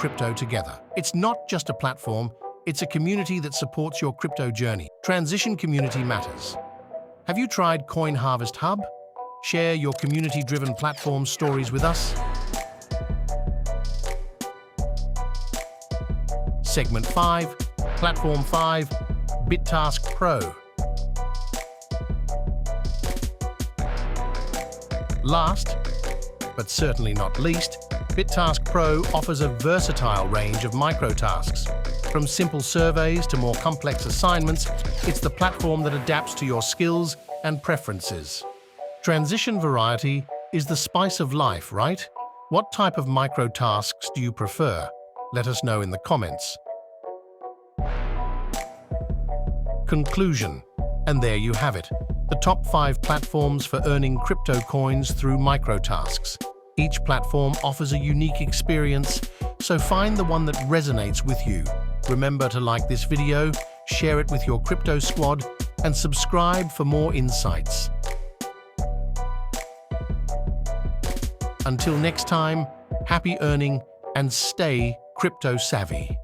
crypto together. It's not just a platform, it's a community that supports your crypto journey. Transition community matters. Have you tried Coin Harvest Hub? Share your community-driven platform stories with us. Segment 5, Platform 5, BitTask Pro. Last, but certainly not least, BitTask Pro offers a versatile range of microtasks. From simple surveys to more complex assignments, it's the platform that adapts to your skills and preferences. Transition variety is the spice of life, right? What type of microtasks do you prefer? Let us know in the comments. Conclusion. And there you have it. The top 5 platforms for earning crypto coins through microtasks. Each platform offers a unique experience, so find the one that resonates with you. Remember to like this video, share it with your crypto squad, and subscribe for more insights. Until next time, happy earning and stay crypto savvy.